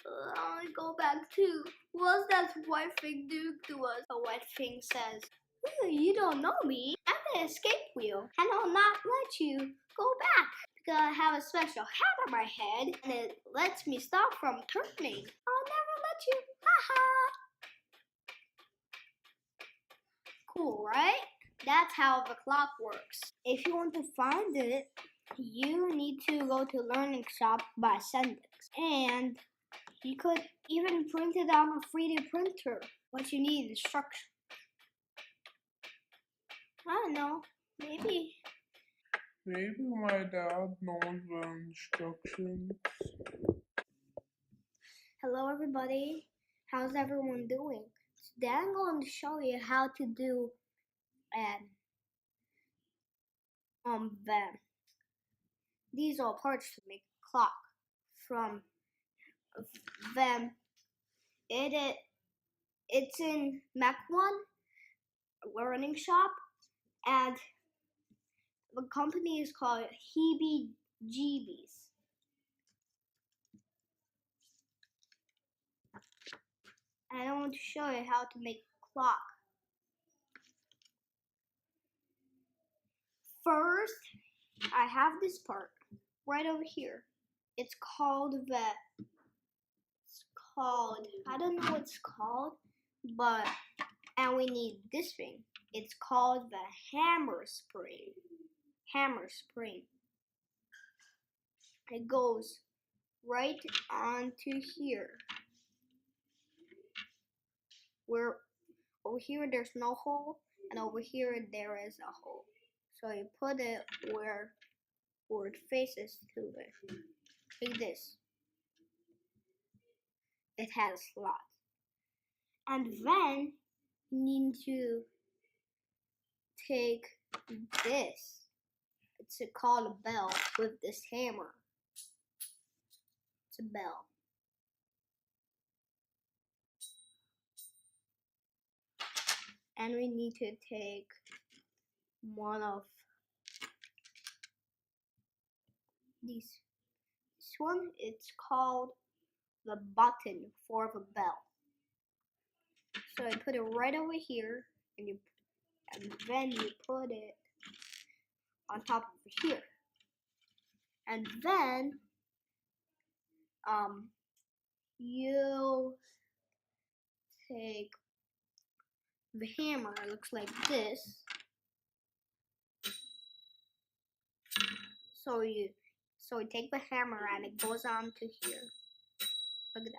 I go back too. What's that white thing do to us? The white thing says, you don't know me. I'm the escape wheel, and I'll not let you go back. Because I have a special hat on my head, and it lets me stop from turning. I'll never let you. Haha. Cool, right? That's how the clock works. If you want to find it, you need to go to Learning Shop by Sendix. And you could even print it on a 3D printer. What you need is instructions. I don't know, maybe. Maybe my dad knows the instructions. Hello everybody, how's everyone doing? Today I'm going to show you how to do these are parts to make a clock. From them, it's in Mac 1 Learning Shop, and the company is called Heebie-Jeebies. And I want to show you how to make a clock. First, I have this part right over here. It's called, I don't know what it's called, but, and we need this thing. It's called the hammer spring. It goes right onto here. Where over here there's no hole, and over here there is a hole. So you put it where it faces to it, like this. It has slots. And then you need to take this. It's called a bell with this hammer. It's a bell. And we need to take one of these. This one, it's called the button for the bell. So you put it right over here, and then you put it on top of here. And then you take the hammer. It looks like this. So you take the hammer and it goes on to here. Look at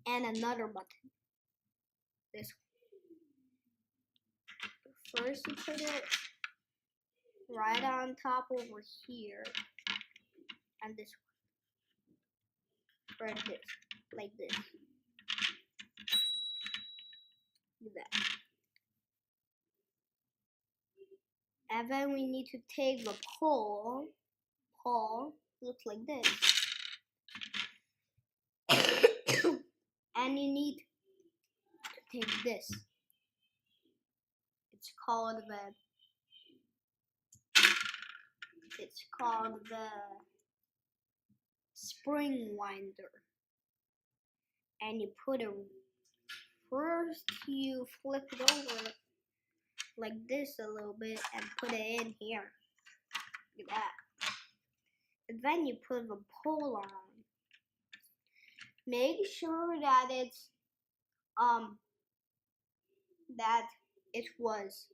that. And another button. This one. First you put it right on top over here. And this one. Right this. Like this. Look at that. And then we need to take the pole. Looks like this. And you need to take this. It's called the spring winder. And you put it first, you flip it over like this a little bit and put it in here. Look at that. And then you put the pole on. Make sure that it's that it was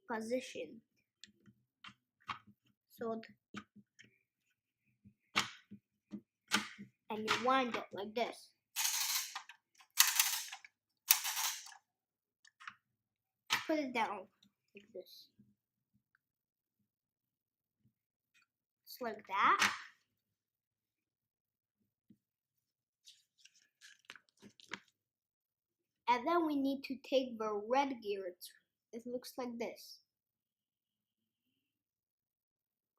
positioned. So and you wind it like this. Put it down like this. Just like that. And then we need to take the red gear. It looks like this.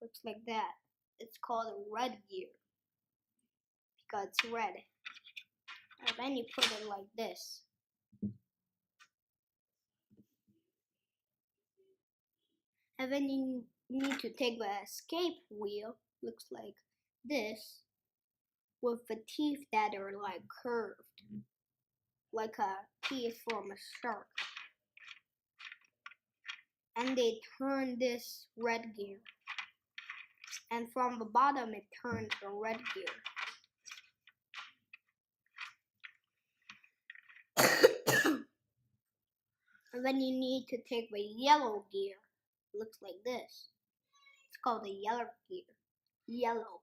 Looks like that. It's called a red gear because it's red. And then you put it like this. And then you need to take the escape wheel. Looks like this with the teeth that are like curved, like a teeth from a shark. And they turn this red gear. And from the bottom it turns the red gear. And then you need to take the yellow gear. It looks like this. It's called the yellow gear. Yellow.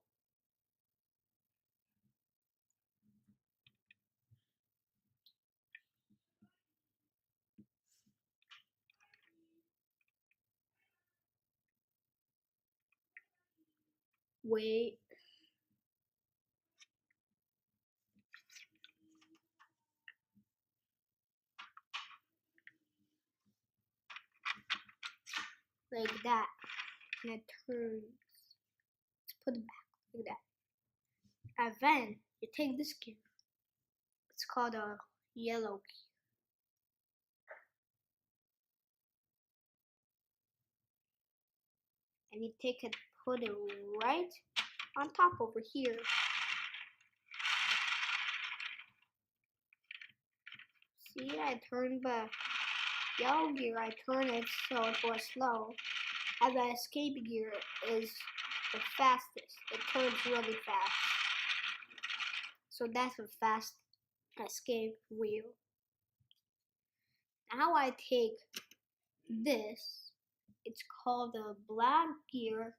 Wait. Like that. And it turns. Let's put it back. Like that. And then you take this gear. It's called a yellow gear. And you take it, put it right on top over here. See, I turned the yellow gear, I turn it so it was slow. And the escape gear is the fastest. It turns really fast. So that's a fast escape wheel. Now I take this. It's called the black gear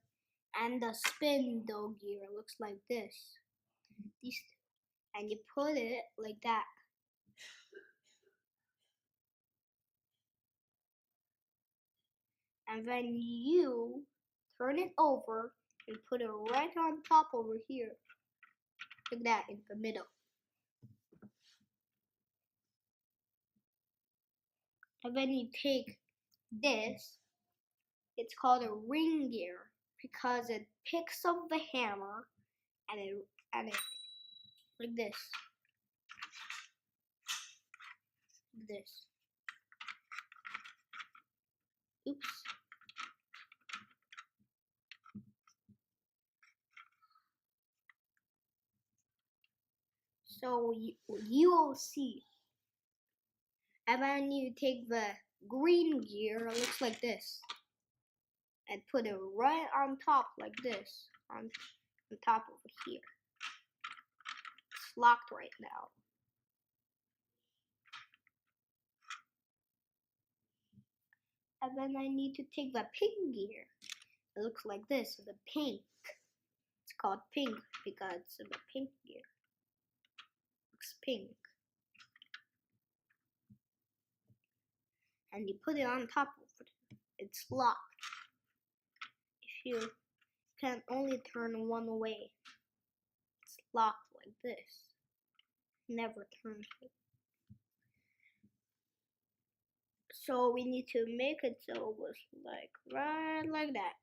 and the spindle gear. It looks like this. These, and you put it like that. And then you turn it over and put it right on top over here. Like that, in the middle. And then you take this. It's called a ring gear because it picks up the hammer and it like this. This. Oops. So you will see. And then you take the green gear, it looks like this, and put it right on top like this, on top over here. It's locked right now. And then I need to take the pink gear. It looks like this, the pink. It's called pink because it's the pink gear. Looks pink. And you put it on top of it. It's locked. If you can only turn one way, it's locked like this. Never turns it. So we need to make it so it was like right like that.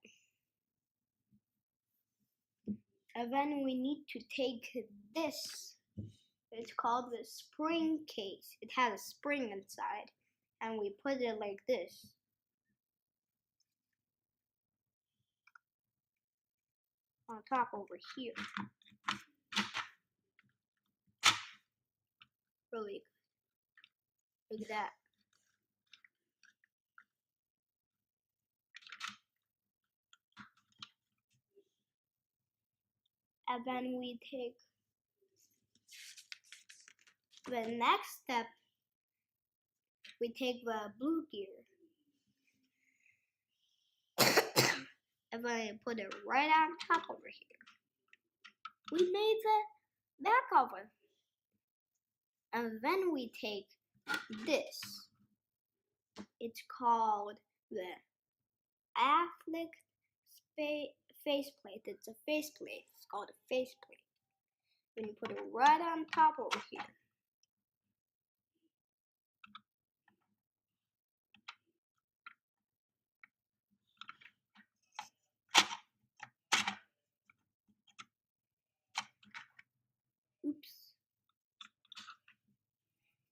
And then we need to take this. It's called the spring case. It has a spring inside. And we put it like this. On top over here. Really good. Like that. And then we take the next step. We take the blue gear. And then put it right on top over here. We made the back of it. And then we take this. It's called the afflict faceplate. It's a faceplate. It's called a faceplate. And you put it right on top over here. Oops.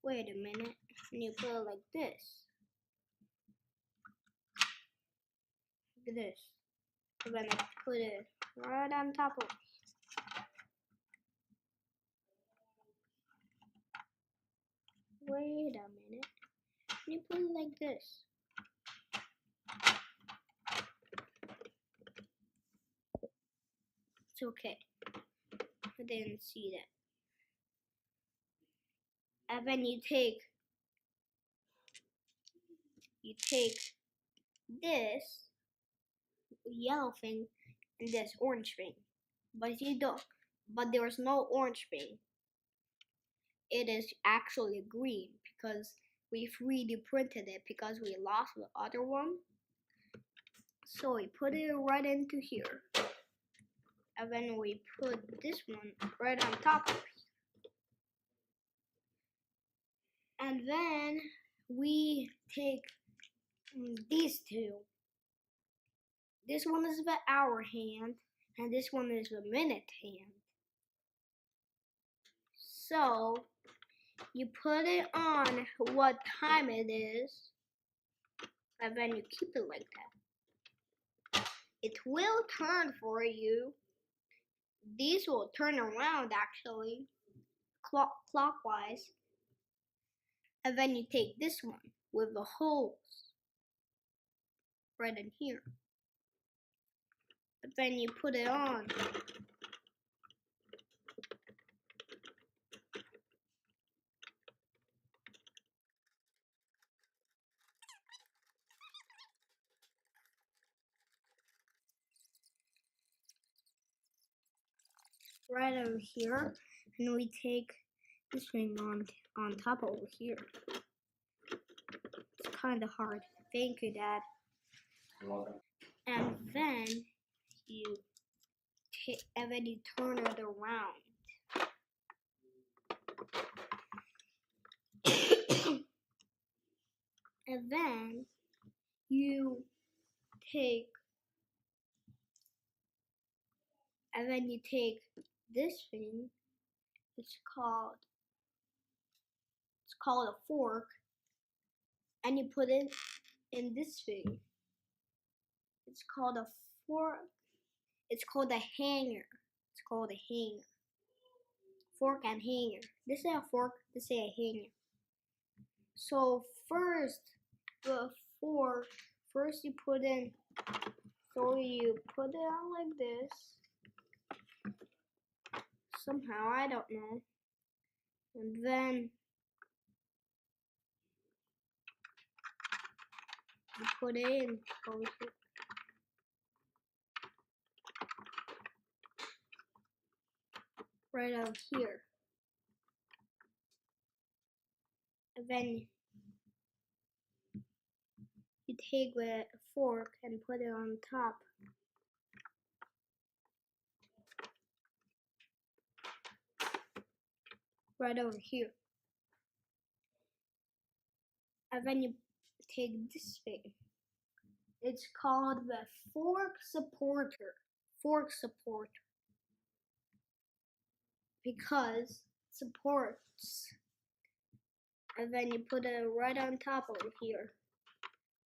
Wait a minute. And you put it like this. Like this. And then I put it right on top of it. Wait a minute. You put it like this. It's okay. I didn't see that. And then you take this yellow thing and this orange thing. But you don't. But there's no orange thing. It is actually green because we 3D printed it because we lost the other one. So we put it right into here. And then we put this one right on top of it. And then we take these two. This one is the hour hand, and this one is the minute hand. So you put it on what time it is, and then you keep it like that. It will turn for you. These will turn around actually, clockwise. And then you take this one with the holes right in here. And then you put it on. Right over here, and we take this thing on top over here. It's kind of hard. Thank you, Dad. And then you turn it around. And then you take this thing. It's called a fork, and you put it in this thing. It's called a fork. It's called a hanger. It's called a hanger. Fork and hanger. This is a fork. This is a hanger. So first you put in. So you put it on like this. Somehow, I don't know. And then you put it in over here. Right out here. And then you take the fork and put it on top. Right over here. And then you take this thing. It's called the fork supporter. Fork supporter. Because it supports. And then you put it right on top over here.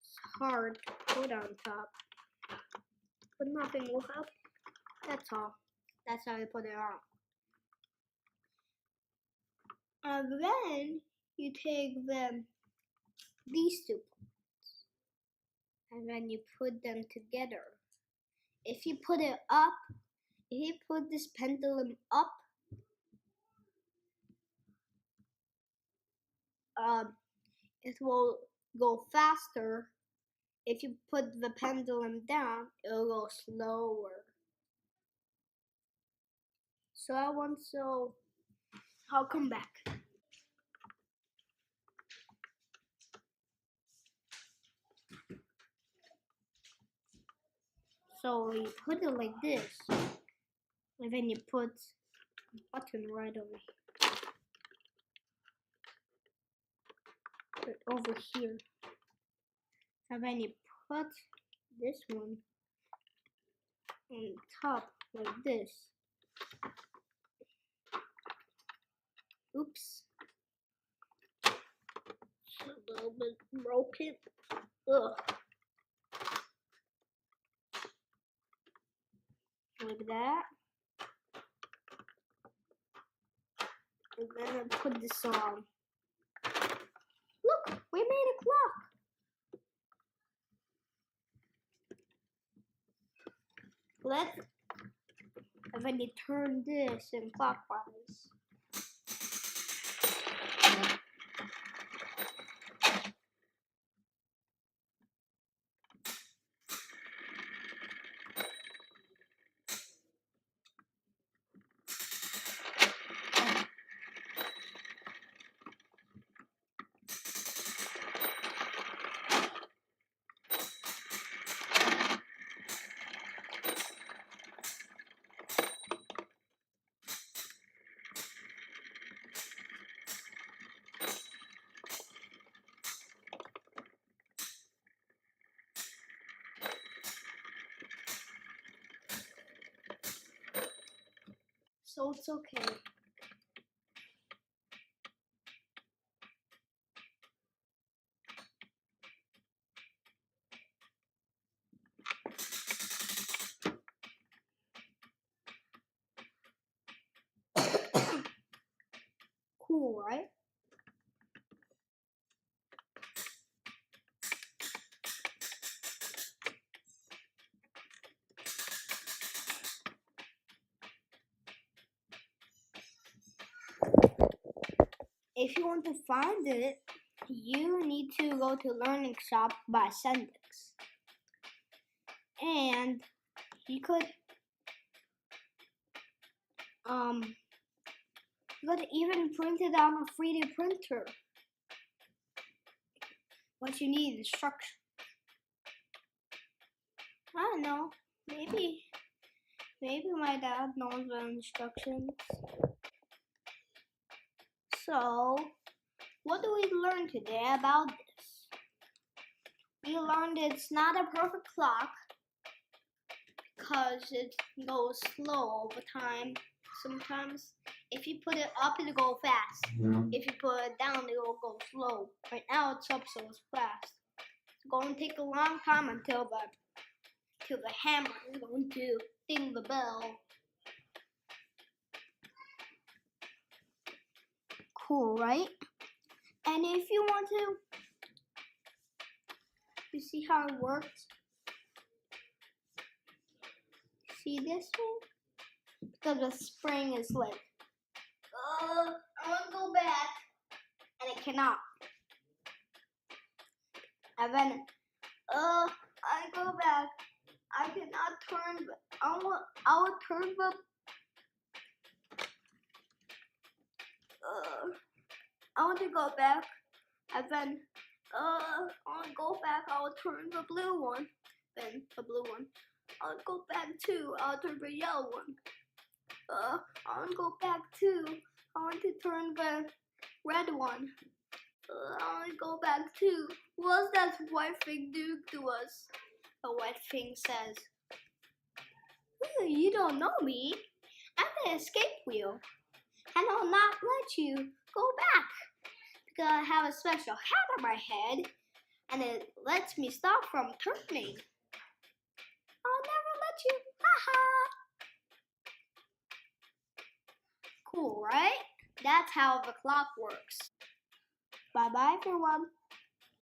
It's hard to put on top, but nothing will help. That's all. That's how you put it on. And then you take these two points, and then you put them together. If you put it up, if you put this pendulum up, it will go faster. If you put the pendulum down, it will go slower. So I'll come back. So you put it like this, and then you put a button right over here. Put it over here. And then you put this one on top like this. Oops. It's a little bit broken. Ugh. Like that. And then I put this on. We made a clock. And then you turn this in clockwise. So it's okay. Cool, right? If you want to find it, you need to go to Learning Shop by Sendix. And you could even print it on a 3D printer. What you need is structure. I don't know. Maybe my dad knows the instructions. So, what do we learn today about this? We learned it's not a perfect clock because it goes slow over time. Sometimes, if you put it up, it'll go fast. If you put it down, it'll go slow. Right now, it's up, so it's fast. It's going to take a long time until the hammer is going to ding the bell. Cool, right? And if you want to, you see how it works? See this one? Because the spring is like, I want to go back, and it cannot. And then, I go back. I cannot turn. I will turn the. I want to go back, and then, I want to go back. I will turn the blue one. Then the blue one. I'll go back too. I'll turn the yellow one. I want to go back too. I want to turn the red one. I want to go back too. What's that white thing do to us? The white thing says, you don't know me. I'm the escape wheel. And I'll not let you go back. Because I have a special hat on my head. And it lets me stop from turning. I'll never let you. Haha. Cool, right? That's how the clock works. Bye-bye, everyone.